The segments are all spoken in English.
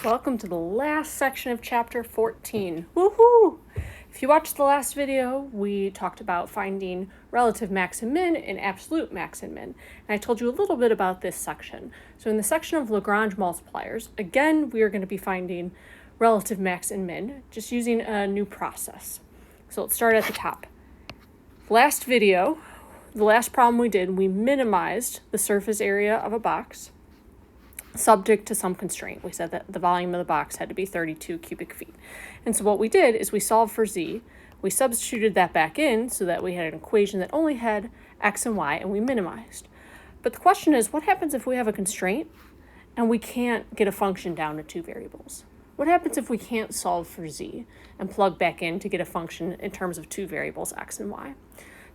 Welcome to the last section of chapter 14. Woohoo! If you watched the last video, we talked about finding relative max and min and absolute max and min. And I told you a little bit about this section. So in the section of Lagrange multipliers, again, we are going to be finding relative max and min, just using a new process. So let's start at the top. Last video, the last problem we did, we minimized the surface area of a box subject to some constraint. We said that the volume of the box had to be 32 cubic feet. And so what we did is we solved for z, we substituted that back in so that we had an equation that only had x and y, and we minimized. But the question is, what happens if we have a constraint and we can't get a function down to two variables? What happens if we can't solve for z and plug back in to get a function in terms of two variables, x and y?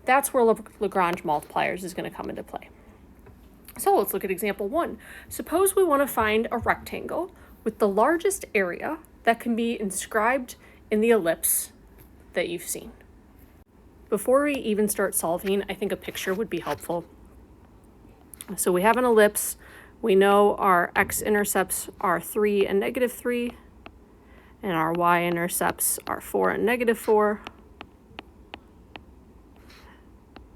That's where Lagrange multipliers is going to come into play. So let's look at example 1. Suppose we want to find a rectangle with the largest area that can be inscribed in the ellipse that you've seen. Before we even start solving, I think a picture would be helpful. So we have an ellipse. We know our x-intercepts are 3 and -3, and our y-intercepts are 4 and -4.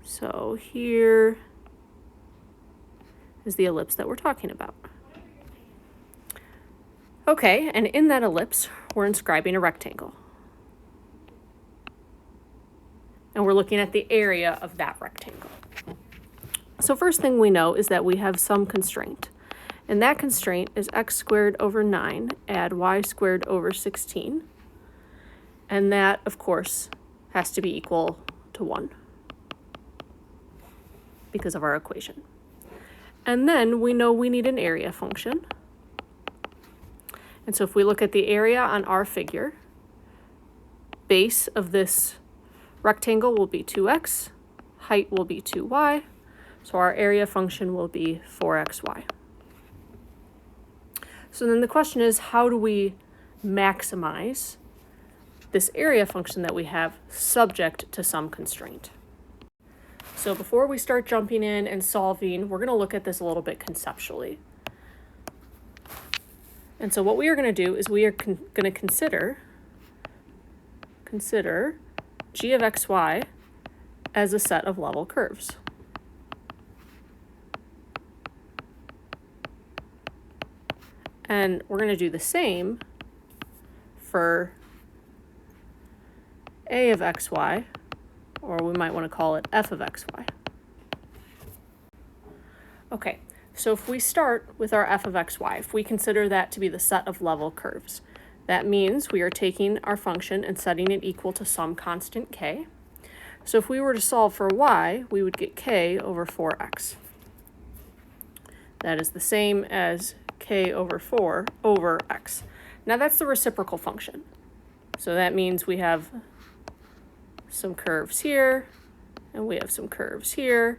So here is the ellipse that we're talking about. Okay, and in that ellipse, we're inscribing a rectangle. And we're looking at the area of that rectangle. So first thing we know is that we have some constraint. And that constraint is x squared over 9 add y squared over 16. And that, of course, has to be equal to 1 because of our equation. And then we know we need an area function. And so if we look at the area on our figure, base of this rectangle will be 2x, height will be 2y, so our area function will be 4xy. So then the question is, how do we maximize this area function that we have subject to some constraint? So before we start jumping in and solving, we're going to look at this a little bit conceptually. And so what we are going to do is we are going to consider g of xy as a set of level curves. And we're going to do the same for a of xy, or we might want to call it f of xy. Okay, so if we start with our f of xy, if we consider that to be the set of level curves, that means we are taking our function and setting it equal to some constant k. So if we were to solve for y, we would get k over 4x. That is the same as k over 4 over x. Now that's the reciprocal function. So that means we have some curves here, and we have some curves here,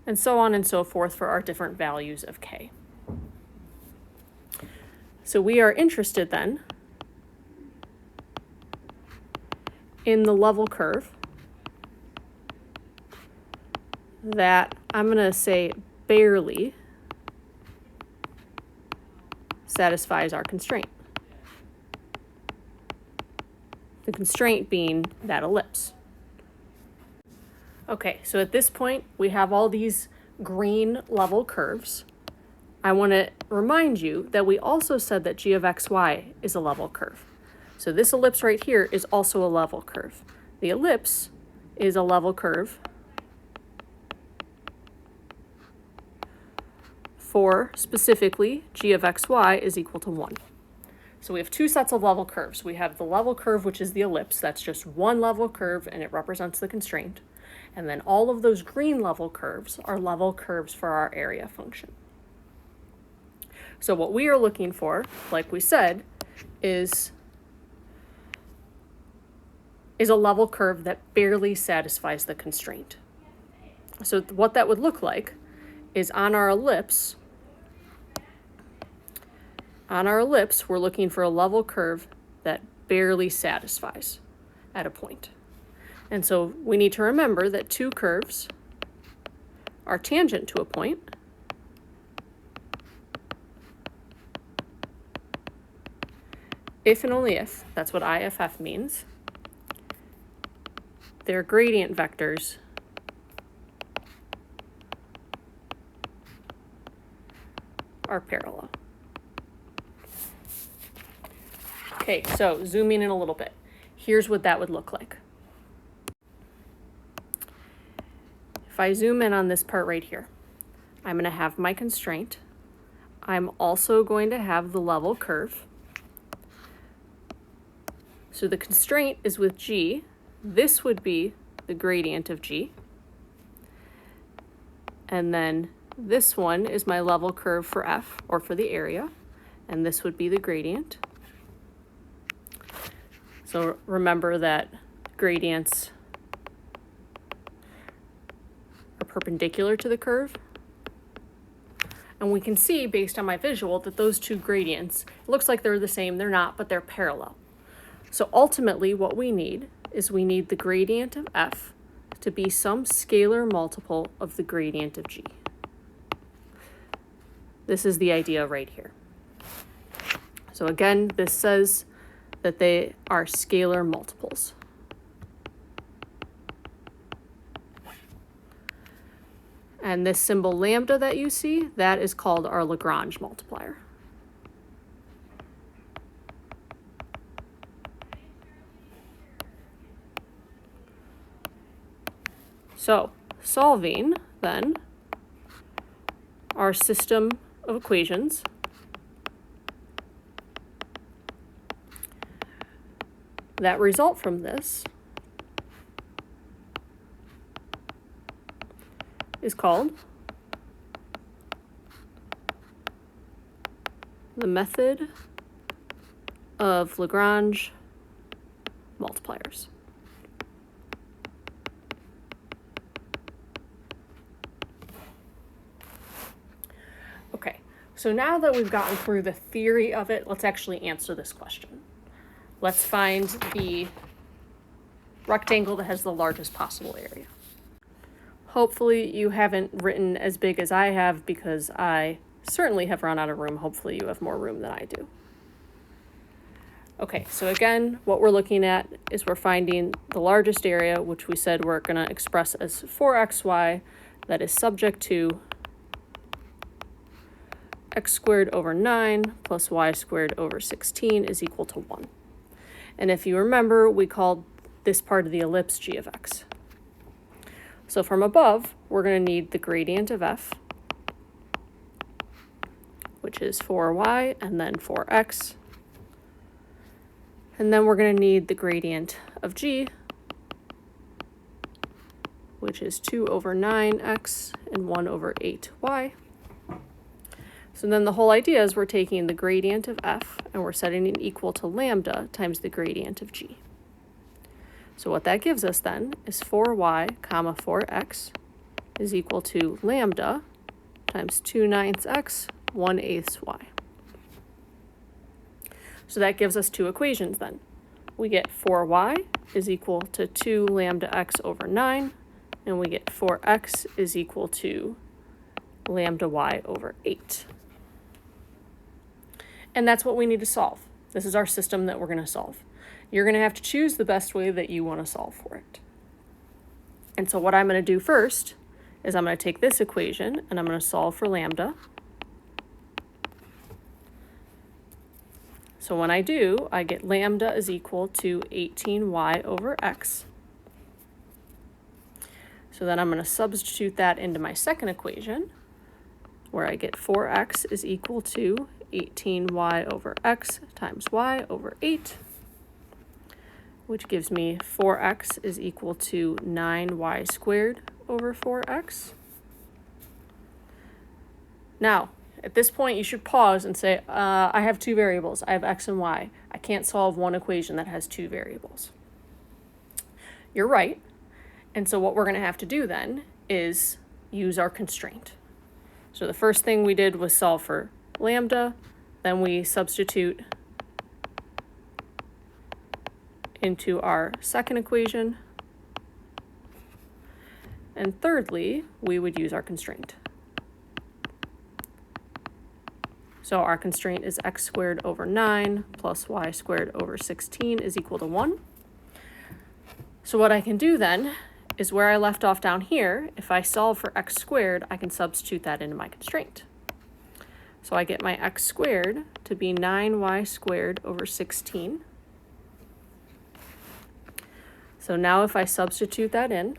and so on and so forth for our different values of k. So we are interested then in the level curve that I'm going to say barely satisfies our constraint. The constraint being that ellipse. Okay, so at this point, we have all these green level curves. I want to remind you that we also said that g of xy is a level curve. So this ellipse right here is also a level curve. The ellipse is a level curve for, specifically, g of xy is equal to 1. So we have two sets of level curves. We have the level curve, which is the ellipse. That's just one level curve, and it represents the constraint. And then all of those green level curves are level curves for our area function. So what we are looking for, like we said, is a level curve that barely satisfies the constraint. So what that would look like is on our ellipse, we're looking for a level curve that barely satisfies at a point. And so we need to remember that two curves are tangent to a point, if and only if, that's what IFF means, their gradient vectors are parallel. Okay, so zooming in a little bit. Here's what that would look like. If I zoom in on this part right here, I'm going to have my constraint. I'm also going to have the level curve. So the constraint is with G. This would be the gradient of G. And then this one is my level curve for F, or for the area. And this would be the gradient. So remember that gradients are perpendicular to the curve. And we can see, based on my visual, that those two gradients, it looks like they're the same, they're not, but they're parallel. So ultimately, what we need is we need the gradient of F to be some scalar multiple of the gradient of G. This is the idea right here. So again, this says that they are scalar multiples. And this symbol lambda that you see, that is called our Lagrange multiplier. So, solving, then, our system of equations that result from this is called the method of Lagrange multipliers. Okay, so now that we've gotten through the theory of it, let's actually answer this question. Let's find the rectangle that has the largest possible area. Hopefully you haven't written as big as I have, because I certainly have run out of room. Hopefully you have more room than I do. Okay, so again, what we're looking at is we're finding the largest area, which we said we're going to express as 4xy, that is subject to x squared over 9 plus y squared over 16 is equal to 1. And if you remember, we called this part of the ellipse g of x. So from above, we're going to need the gradient of f, which is 4y and then 4x. And then we're going to need the gradient of g, which is 2 over 9x and 1 over 8y. So then the whole idea is we're taking the gradient of f and we're setting it equal to lambda times the gradient of g. So what that gives us then is 4y comma 4x is equal to lambda times 2/9 x 1/8 y. So that gives us two equations then. We get 4y is equal to 2 lambda x over 9, and we get 4x is equal to lambda y over 8. And that's what we need to solve. This is our system that we're going to solve. You're going to have to choose the best way that you want to solve for it. And so what I'm going to do first is I'm going to take this equation and I'm going to solve for lambda. So when I do, I get lambda is equal to 18y over x. So then I'm going to substitute that into my second equation, where I get 4x is equal to 18y over x times y over 8, which gives me 4x is equal to 9y squared over 4x. Now, at this point, you should pause and say, I have two variables. I have x and y. I can't solve one equation that has two variables. You're right. And so what we're going to have to do then is use our constraint. So the first thing we did was solve for lambda. Then we substitute into our second equation. And thirdly, we would use our constraint. So our constraint is x squared over 9 plus y squared over 16 is equal to 1. So what I can do then is where I left off down here, if I solve for x squared, I can substitute that into my constraint. So I get my x squared to be 9y squared over 16. So now if I substitute that in,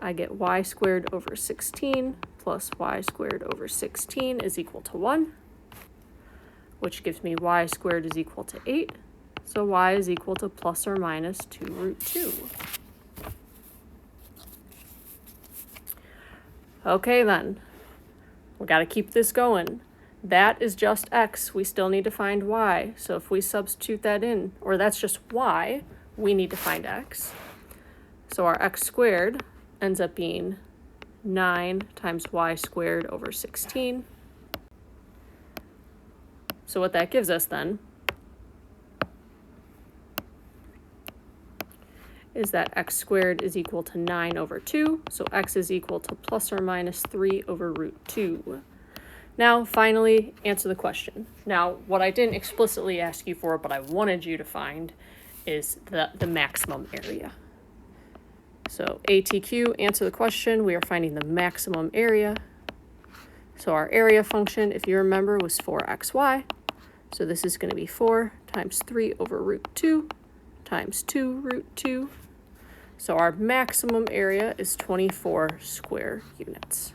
I get y squared over 16 plus y squared over 16 is equal to 1, which gives me y squared is equal to 8. So y is equal to plus or minus 2 root 2. Okay then, we got to keep this going. That is just x, we still need to find y. So if we substitute that in, or that's just y, we need to find x. So our x squared ends up being 9 times y squared over 16. So what that gives us then is that x squared is equal to 9 over 2, so x is equal to plus or minus 3 over root 2. Now, finally, answer the question. Now, what I didn't explicitly ask you for, but I wanted you to find, is the maximum area. So ATQ, answer the question. We are finding the maximum area. So our area function, if you remember, was 4xy. So this is going to be 4 times 3 over root 2 times 2 root 2. So our maximum area is 24 square units.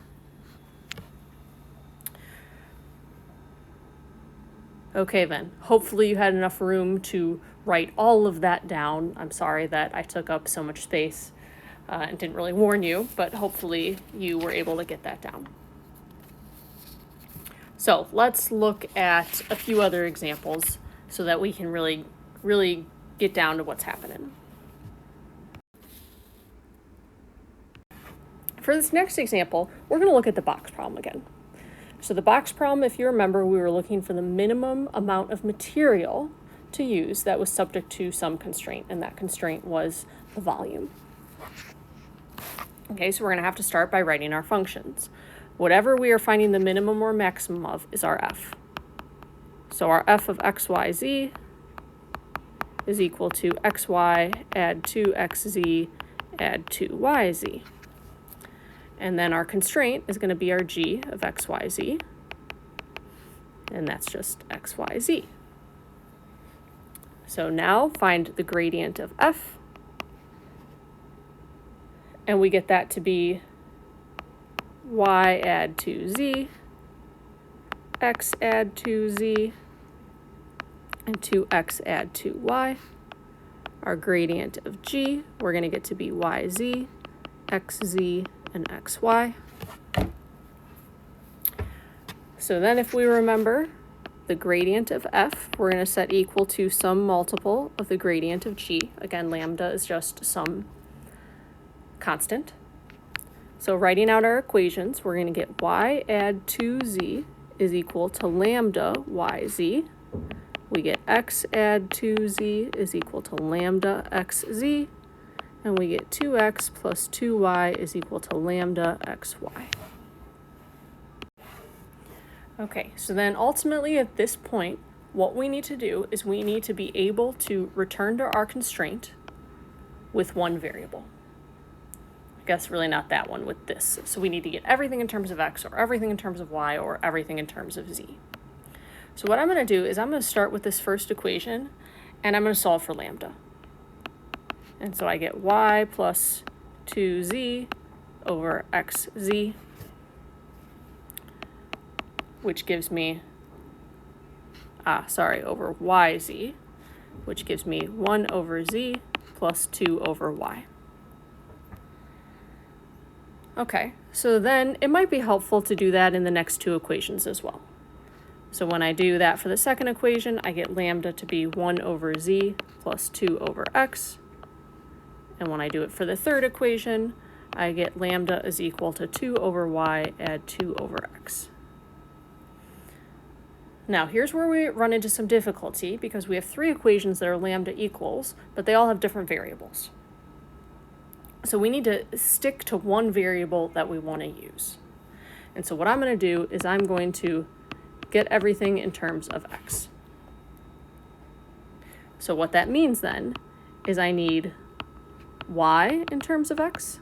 Okay then, hopefully you had enough room to write all of that down. I'm sorry that I took up so much space and didn't really warn you, but hopefully you were able to get that down. So let's look at a few other examples so that we can really get down to what's happening. For this next example, we're going to look at the box problem again. So the box problem, if you remember, we were looking for the minimum amount of material to use that was subject to some constraint, and that constraint was the volume. Okay, so we're going to have to start by writing our functions. Whatever we are finding the minimum or maximum of is our f. So our f of x, y, z is equal to xy add 2xz add 2yz. And then our constraint is going to be our g of x, y, z. And that's just x, y, z. So now find the gradient of f. And we get that to be y add 2z, x add 2z, and 2x add 2y. Our gradient of g, we're going to get to be yz, xz, and xy. So then if we remember the gradient of f, we're going to set equal to some multiple of the gradient of g. Again, lambda is just some constant. So writing out our equations, we're going to get y add 2z is equal to lambda yz. We get x add 2z is equal to lambda xz. And we get 2x plus 2y is equal to lambda xy. Okay, so then ultimately at this point, what we need to do is we need to be able to return to our constraint with one variable. I guess really not that one, with this. So we need to get everything in terms of x, or everything in terms of y, or everything in terms of z. So what I'm going to do is I'm going to start with this first equation, and I'm going to solve for lambda. And so I get y plus 2z over xz, which gives me, over yz, which gives me 1 over z plus 2 over y. Okay, so then it might be helpful to do that in the next two equations as well. So when I do that for the second equation, I get lambda to be 1 over z plus 2 over x. And when I do it for the third equation, I get lambda is equal to 2 over y add 2 over x. Now here's where we run into some difficulty, because we have three equations that are lambda equals, but they all have different variables. So we need to stick to one variable that we want to use. And so what I'm going to do is I'm going to get everything in terms of x. So what that means then is I need y in terms of x,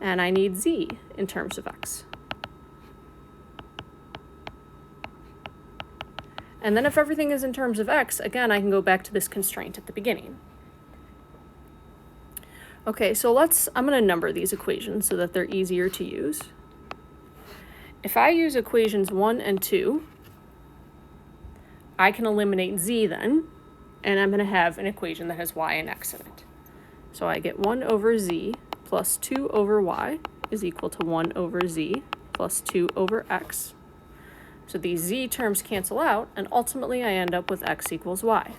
and I need z in terms of x. And then if everything is in terms of x, again, I can go back to this constraint at the beginning. Okay, so I'm going to number these equations so that they're easier to use. If I use equations 1 and 2, I can eliminate z then, and I'm going to have an equation that has y and x in it. So I get 1 over z plus 2 over y is equal to 1 over z plus 2 over x. So these z terms cancel out, and ultimately I end up with x equals y.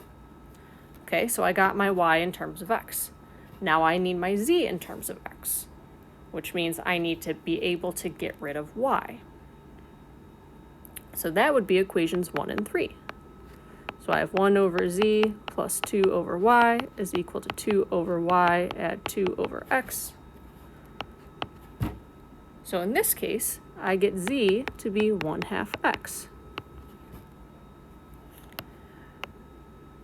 Okay, so I got my y in terms of x. Now I need my z in terms of x, which means I need to be able to get rid of y. So that would be equations 1 and 3. So I have 1 over z plus 2 over y is equal to 2 over y add 2 over x. So in this case, I get z to be 1/2 x.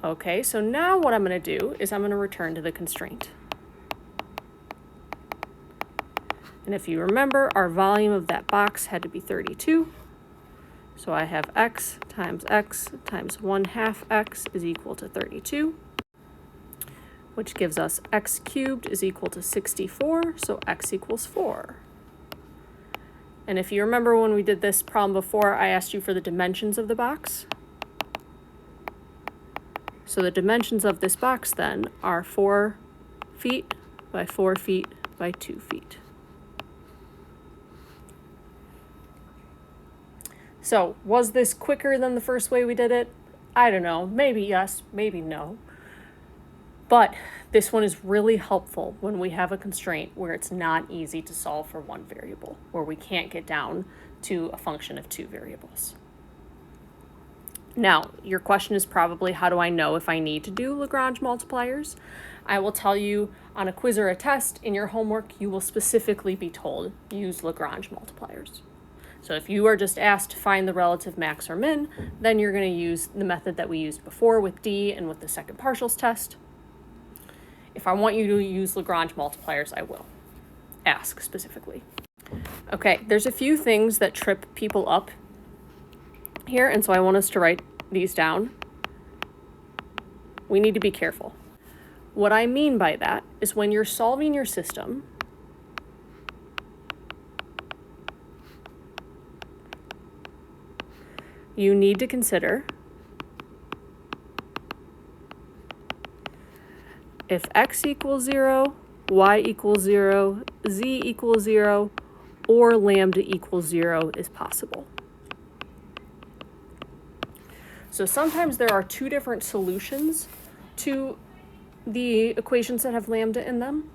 Okay, so now what I'm going to do is I'm going to return to the constraint. And if you remember, our volume of that box had to be 32. So I have x times 1/2 x is equal to 32, which gives us x cubed is equal to 64, so x equals 4. And if you remember when we did this problem before, I asked you for the dimensions of the box. So the dimensions of this box then are 4 feet by 4 feet by 2 feet. So was this quicker than the first way we did it? I don't know, maybe yes, maybe no. But this one is really helpful when we have a constraint where it's not easy to solve for one variable, where we can't get down to a function of 2 variables. Now, your question is probably, how do I know if I need to do Lagrange multipliers? I will tell you on a quiz or a test in your homework, you will specifically be told use Lagrange multipliers. So if you are just asked to find the relative max or min, then you're going to use the method that we used before with D and with the second partials test. If I want you to use Lagrange multipliers, I will. Ask specifically. Okay, there's a few things that trip people up here, and so I want us to write these down. We need to be careful. What I mean by that is when you're solving your system, you need to consider if x equals 0, y equals 0, z equals 0, or lambda equals 0 is possible. So sometimes there are 2 different solutions to the equations that have lambda in them,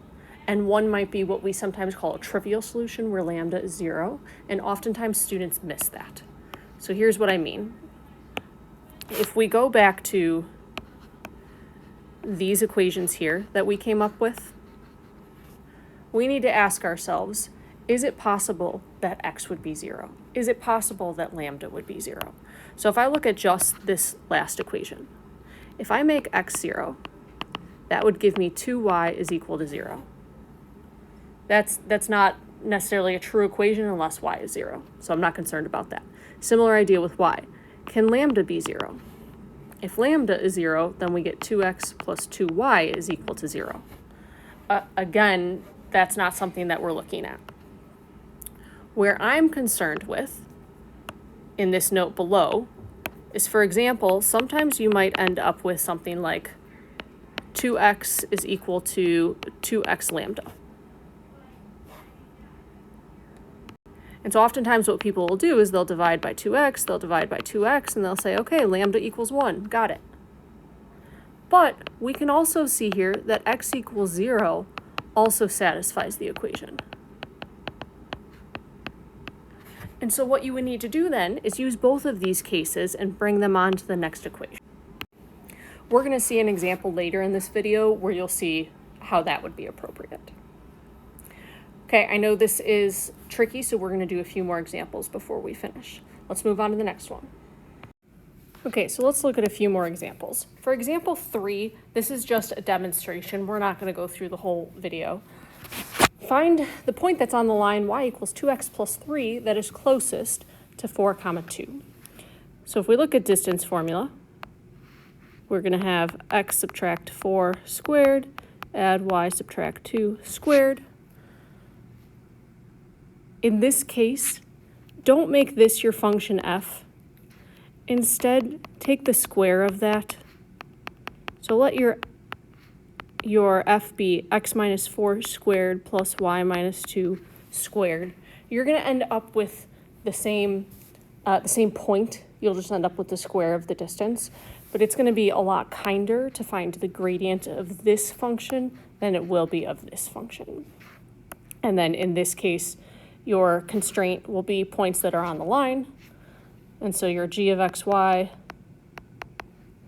and one might be what we sometimes call a trivial solution where lambda is 0, and oftentimes students miss that. So here's what I mean. If we go back to these equations here that we came up with, we need to ask ourselves, is it possible that x would be 0? Is it possible that lambda would be 0? So if I look at just this last equation, if I make x 0, that would give me 2y is equal to 0. That's not necessarily a true equation unless y is 0, so I'm not concerned about that. Similar idea with y. Can lambda be 0? If lambda is 0, then we get 2x plus 2y is equal to 0. Again, that's not something that we're looking at. Where I'm concerned with, in this note below, is, for example, sometimes you might end up with something like 2x is equal to 2x lambda. And so oftentimes what people will do is they'll divide by 2x, they'll divide by 2x, and they'll say, okay, lambda equals 1, got it. But we can also see here that x equals 0 also satisfies the equation. And so what you would need to do then is use both of these cases and bring them on to the next equation. We're going to see an example later in this video where you'll see how that would be appropriate. Okay, I know this is tricky, so we're going to do a few more examples before we finish. Let's move on to the next one. Okay, so let's look at a few more examples. For example 3, this is just a demonstration. We're not going to go through the whole video. Find the point that's on the line y equals 2x plus 3 that is closest to 4, 2. So if we look at distance formula, we're going to have x subtract 4 squared, add y subtract 2 squared. In this case, don't make this your function f. Instead, take the square of that. So let your f be x minus 4 squared plus y minus 2 squared. You're going to end up with the same point. You'll just end up with the square of the distance. But it's going to be a lot kinder to find the gradient of this function than it will be of this function. And then in this case, your constraint will be points that are on the line. And so your g of xy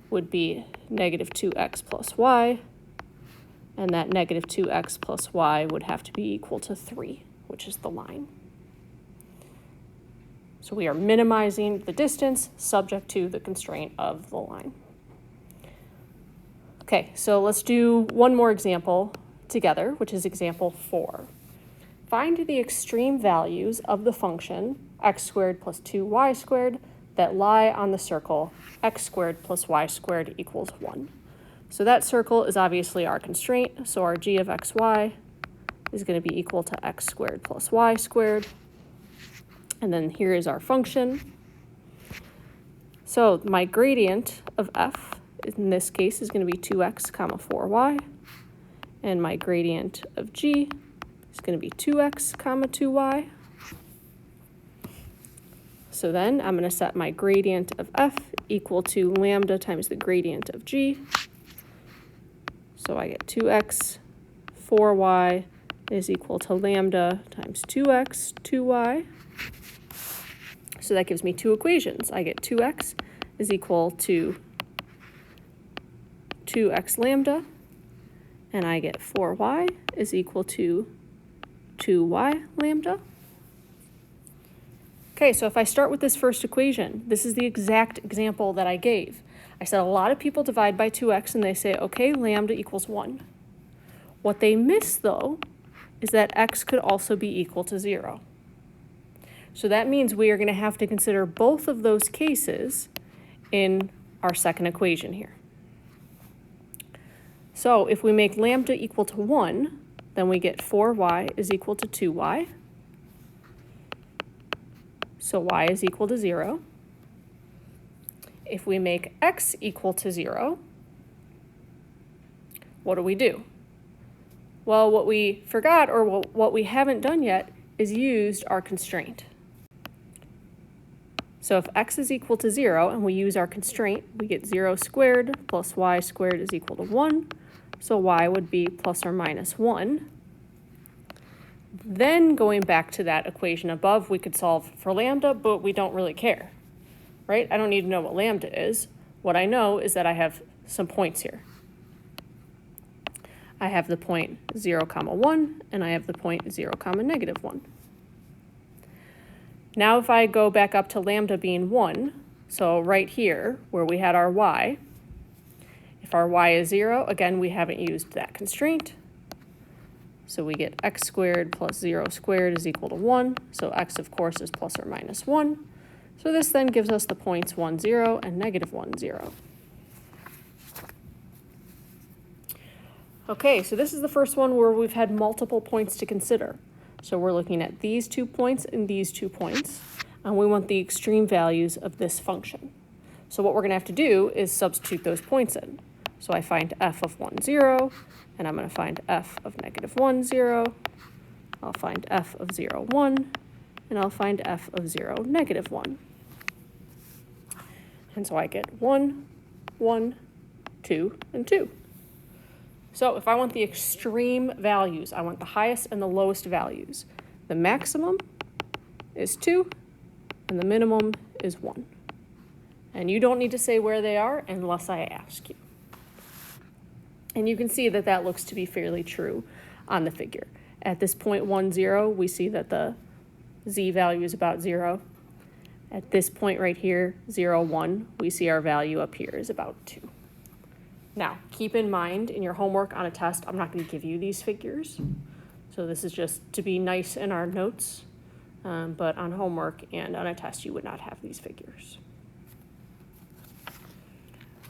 would be negative 2x plus y. And that negative 2x plus y would have to be equal to 3, which is the line. So we are minimizing the distance subject to the constraint of the line. Okay, so let's do one more example together, which is example 4. Find the extreme values of the function x squared plus 2y squared that lie on the circle x squared plus y squared equals 1. So that circle is obviously our constraint, so our g of xy is going to be equal to x squared plus y squared. And then here is our function. So my gradient of f in this case is going to be 2x comma 4y. And my gradient of g is going to be 2x comma 2y. So then I'm going to set my gradient of f equal to lambda times the gradient of g. So I get 2x 4y is equal to lambda times 2x 2y. So that gives me two equations. I get 2x is equal to 2x lambda, and I get 4y is equal to 2y lambda. Okay, so if I start with this first equation, this is the exact example that I gave. I said a lot of people divide by 2x and they say, okay, lambda equals 1. What they miss, though, is that x could also be equal to 0. So that means we are going to have to consider both of those cases in our second equation here. So if we make lambda equal to 1, then we get 4y is equal to 2y. So y is equal to 0. If we make x equal to 0, what do? Well, what we forgot, or what we haven't done yet, is used our constraint. So if x is equal to 0 and we use our constraint, we get 0 squared plus y squared is equal to 1. So y would be plus or minus 1. Then going back to that equation above, we could solve for lambda, but we don't really care, right? I don't need to know what lambda is. What I know is that I have some points here. I have the point 0, 1, and I have the point 0, negative 1. Now if I go back up to lambda being 1, so right here where we had our y, if our y is 0, again, we haven't used that constraint. So we get x squared plus 0 squared is equal to 1. So x, of course, is plus or minus 1. So this then gives us the points 1, 0 and negative 1, 0. Okay, so this is the first one where we've had multiple points to consider. So we're looking at these 2 points and these 2 points, and we want the extreme values of this function. So what we're going to have to do is substitute those points in. So I find f of 1, 0, and I'm going to find f of negative 1, 0. I'll find f of 0, 1, and I'll find f of 0, negative 1. And so I get 1, 1, 2, and 2. So if I want the extreme values, I want the highest and the lowest values. The maximum is 2, and the minimum is 1. And you don't need to say where they are unless I ask you. And you can see that that looks to be fairly true on the figure. At this point 1, 0, we see that the z value is about 0. At this point right here, 0, 1, we see our value up here is about 2. Now, keep in mind in your homework on a test, I'm not going to give you these figures. So this is just to be nice in our notes, but on homework and on a test, you would not have these figures.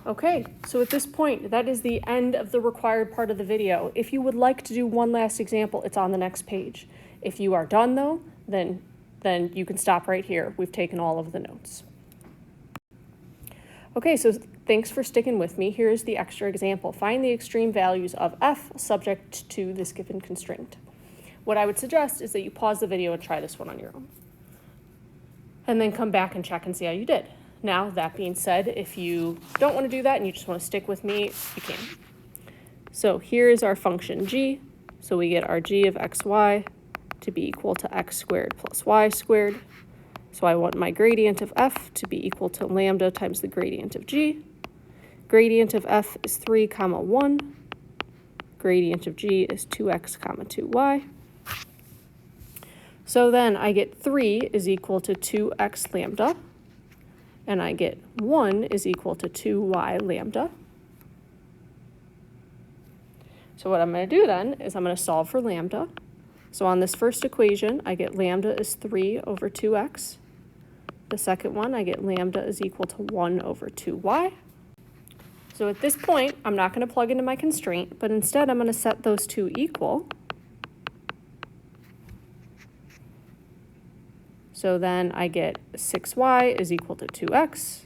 Okay, so at this point, that is the end of the required part of the video. If you would like to do one last example, it's on the next page. If you are done though, then you can stop right here. We've taken all of the notes. Okay, so thanks for sticking with me. Here's the extra example. Find the extreme values of f subject to this given constraint. What I would suggest is that you pause the video and try this one on your own. And then come back and check and see how you did. Now, that being said, if you don't want to do that and you just want to stick with me, you can. So here is our function g. So we get our g of xy to be equal to x squared plus y squared. So I want my gradient of f to be equal to lambda times the gradient of g. Gradient of f is 3, 1. Gradient of g is 2x, 2y. So then I get 3 is equal to 2x lambda. And I get 1 is equal to 2y lambda. So what I'm going to do then is I'm going to solve for lambda. So on this first equation, I get lambda is 3 over 2x. The second one, I get lambda is equal to 1 over 2y. So at this point, I'm not going to plug into my constraint, but instead I'm going to set those two equal. So then I get 6y is equal to 2x,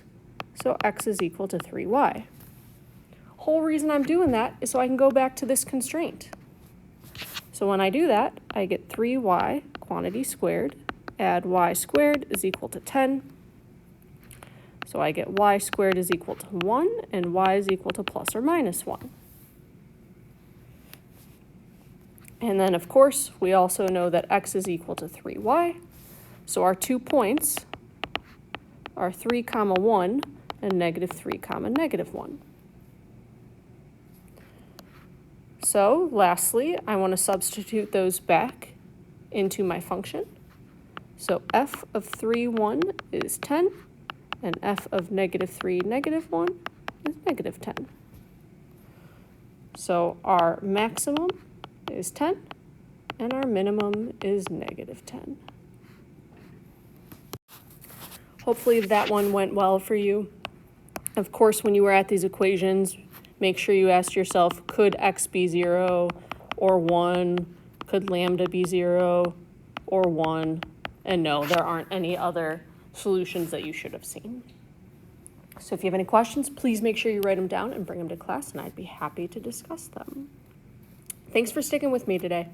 so x is equal to 3y. Whole reason I'm doing that is so I can go back to this constraint. So when I do that, I get 3y quantity squared, add y squared is equal to 10. So I get y squared is equal to 1, and y is equal to plus or minus 1. And then, of course, we also know that x is equal to 3y. So our 2 points are 3, 1, and -3, -1. So lastly, I want to substitute those back into my function. So f of 3, 1 is 10, and f of -3, -1 is -10. So our maximum is 10, and our minimum is -10. Hopefully that one went well for you. Of course, when you were at these equations, make sure you ask yourself, could x be 0 or 1? Could lambda be 0 or 1? And no, there aren't any other solutions that you should have seen. So if you have any questions, please make sure you write them down and bring them to class, and I'd be happy to discuss them. Thanks for sticking with me today.